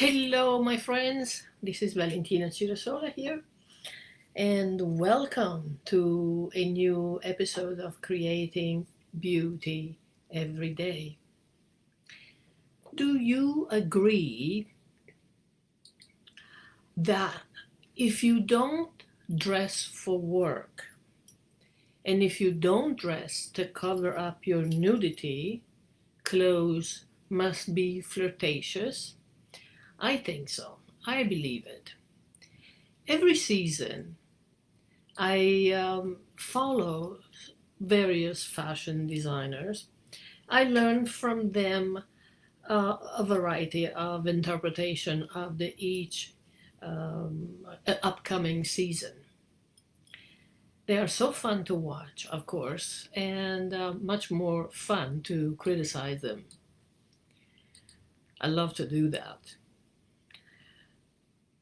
Hello, my friends. This is Valentina here, and welcome to a new episode of Creating Beauty Every Day. Do you agree that if you don't dress for work and if you don't dress to cover up your nudity, clothes must be flirtatious? I think so. I believe it. Every season, I follow various fashion designers. I learn from them a variety of interpretation of the each upcoming season. They are so fun to watch, of course, and much more fun to criticize them. I love to do that.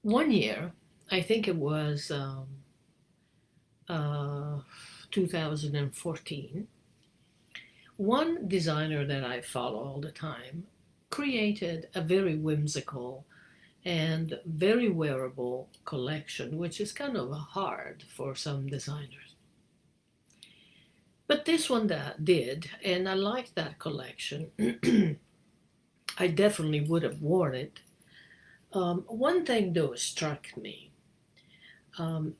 One year, I think it was uh, 2014, one designer that I follow all the time created a very whimsical and very wearable collection, which is kind of hard for some designers. But this one that did, and I liked that collection. I definitely would have worn it. One thing though struck me. Um,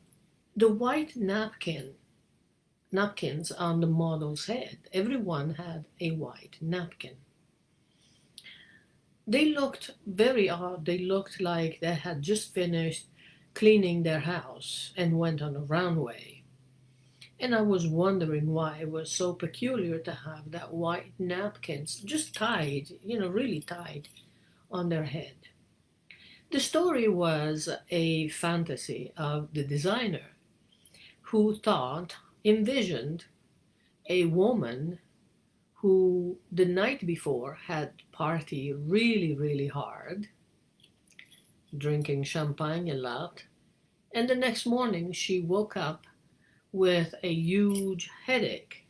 the white napkins on the model's head. Everyone had a white napkin. They looked very odd. They looked like they had just finished cleaning their house and went on a runway. And I was wondering why it was so peculiar to have that white napkins just tied, really tied on their head. The story was a fantasy of the designer who envisioned a woman who the night before had party really, really hard, drinking champagne a lot, and the next morning she woke up with a huge headache.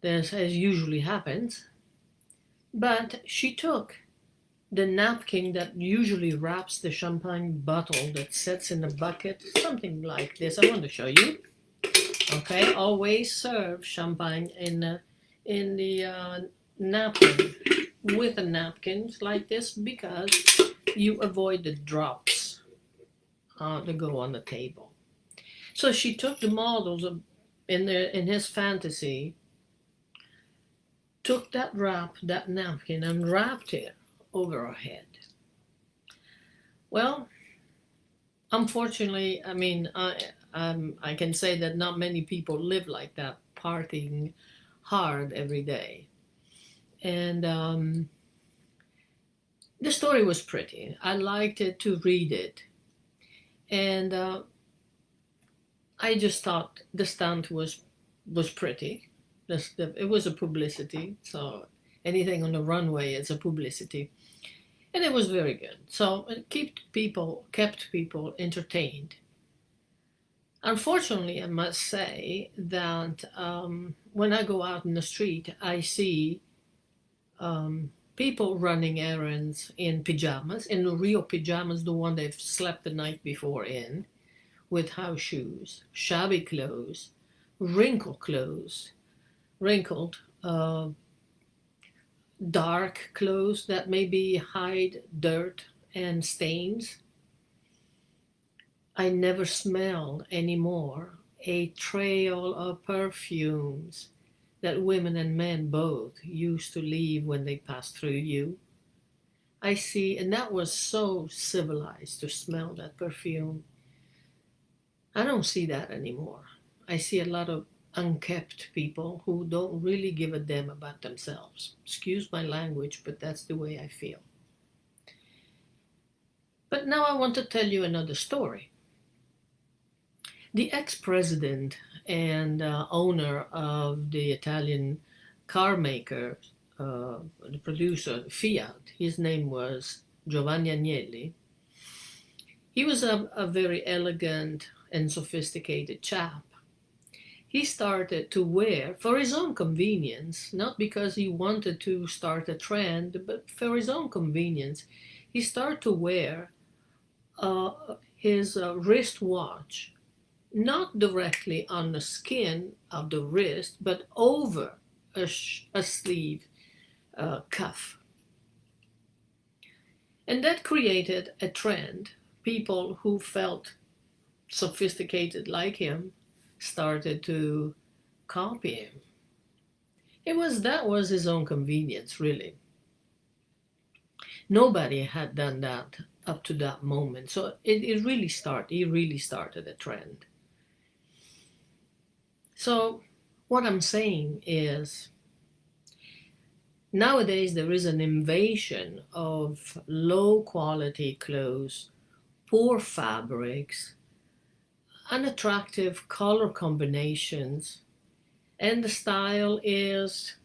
This, as usually happens, but she took the napkin that usually wraps the champagne bottle that sits in the bucket, something like this. I want to show you. Okay, always serve champagne in the napkin with a napkin like this because you avoid the drops that go on the table. So she took the models in his fantasy, took that napkin, and wrapped it over her head. Well, unfortunately, I can say that not many people live like that, partying hard every day. And the story was pretty. I liked it to read it. And I just thought the stunt was pretty. It was a publicity, so anything on the runway is a publicity. And it was very good. So it kept people entertained. Unfortunately, I must say that when I go out in the street, I see people running errands in pajamas, in the real pajamas, the one they've slept the night before in, with house shoes, shabby clothes, wrinkled, dark clothes that maybe hide dirt and stains. I never smell anymore a trail of perfumes that women and men both used to leave when they passed through you. I see, and that was so civilized to smell that perfume. I don't see that anymore. I see a lot of unkept people who don't really give a damn about themselves. Excuse my language, but that's the way I feel. But now I want to tell you another story. The ex-president and owner of the Italian car maker, the producer, Fiat, his name was Giovanni Agnelli. He was a very elegant and sophisticated chap. he started to wear, for his own convenience, not because he wanted to start a trend, but for his own convenience, he started to wear his wristwatch not directly on the skin of the wrist, but over a sleeve cuff. And that created a trend. People who felt sophisticated like him started to copy him. That was his own convenience, really. Nobody had done that up to that moment. So he really started a trend. So what I'm saying is, nowadays there is an invasion of low quality clothes, poor fabrics, unattractive color combinations, and the style is,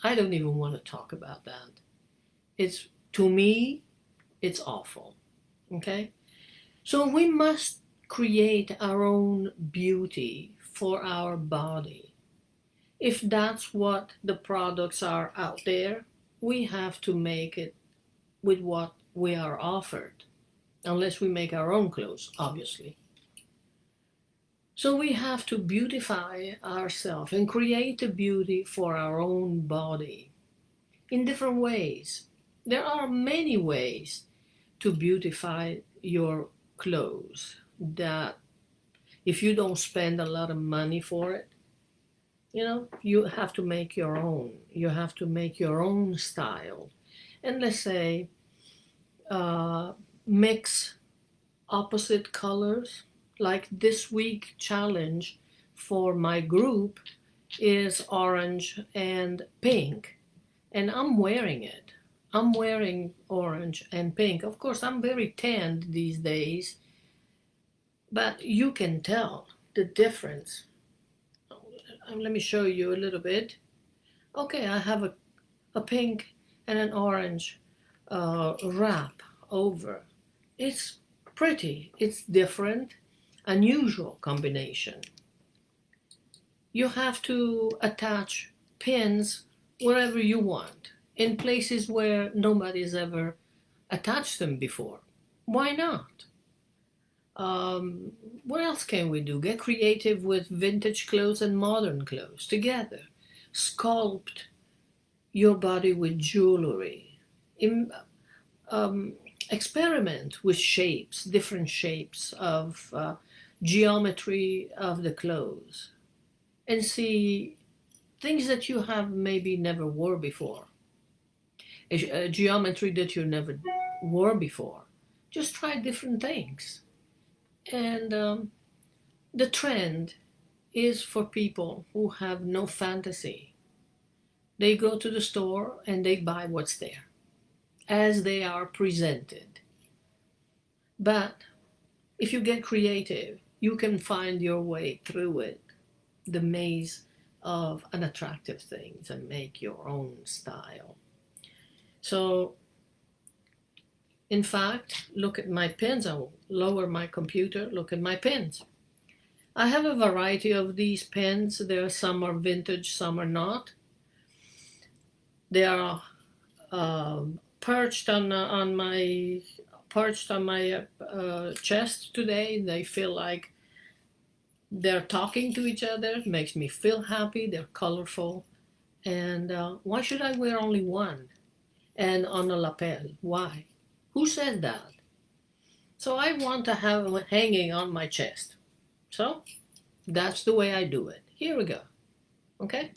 I don't even want to talk about that. To me, it's awful. Okay? So we must create our own beauty for our body. If that's what the products are out there, we have to make it with what we are offered, unless we make our own clothes, obviously. So we have to beautify ourselves and create a beauty for our own body in different ways. There are many ways to beautify your clothes that, if you don't spend a lot of money for it, you have to make your own. You have to make your own style. And let's say, mix opposite colors. Like this week challenge for my group is orange and pink. And I'm wearing it. I'm wearing orange and pink. Of course, I'm very tanned these days, but you can tell the difference. Let me show you a little bit. Okay, I have a pink and an orange wrap over. It's pretty. It's different, unusual combination. You have to attach pins wherever you want, in places where nobody's ever attached them before. Why not? What else can we do? Get creative with vintage clothes and modern clothes together. Sculpt your body with jewelry. Experiment with shapes, different shapes of geometry of the clothes, and see things that you have maybe never wore before. A geometry that you never wore before. Just try different things. And the trend is for people who have no fantasy. They go to the store and they buy what's there, as they are presented. But if you get creative, you can find your way through it, the maze of unattractive things, and make your own style. So, in fact, look at my pins. I'll lower my computer, look at my pins. I have a variety of these pins. Some are vintage, some are not. They are perched on my chest today. They feel like they're talking to each other. It makes me feel happy. They're colorful. And why should I wear only one? And on a lapel? Why? Who said that? So I want to have it hanging on my chest. So that's the way I do it. Here we go. Okay?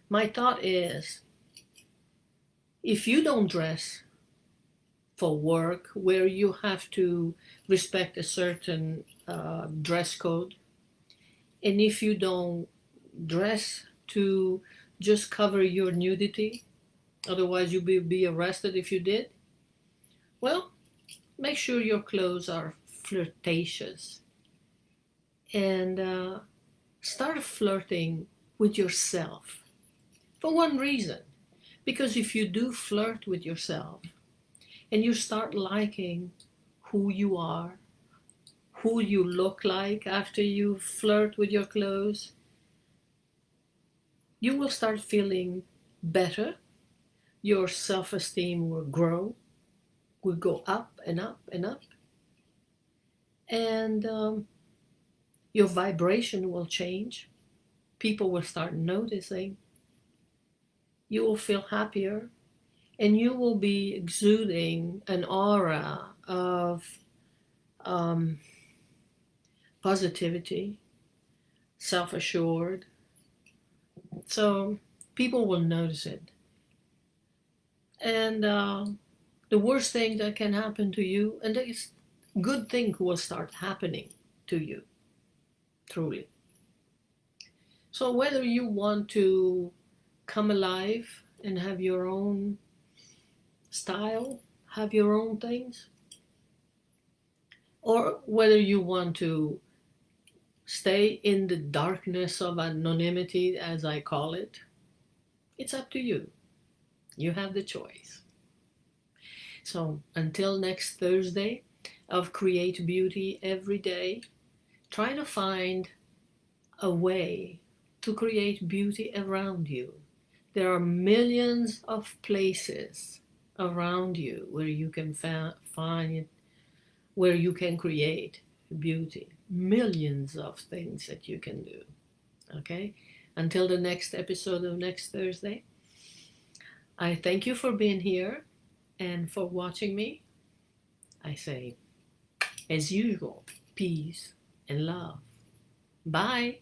My thought is, if you don't dress for work where you have to respect a certain dress code, and if you don't dress to just cover your nudity, otherwise you'll be arrested if you did, well, make sure your clothes are flirtatious. And start flirting with yourself. For one reason. Because if you do flirt with yourself, and you start liking who you are, who you look like after you flirt with your clothes, you will start feeling better. Your self-esteem will grow, will go up and up and up. And your vibration will change. People will start noticing. You will feel happier, and you will be exuding an aura of um, positivity, self-assured. So people will notice it. And the worst thing that can happen to you, and this good thing will start happening to you, truly. So whether you want to come alive and have your own style, have your own things, or whether you want to stay in the darkness of anonymity, as I call it, it's up to you. You have the choice. So until next Thursday of Create Beauty Every Day, try to find a way to create beauty around you. There are millions of places around you where you can find, where you can create beauty. Millions of things that you can do. Okay? Until the next episode of next Thursday, I thank you for being here and for watching me. I say, as usual, peace and love. Bye.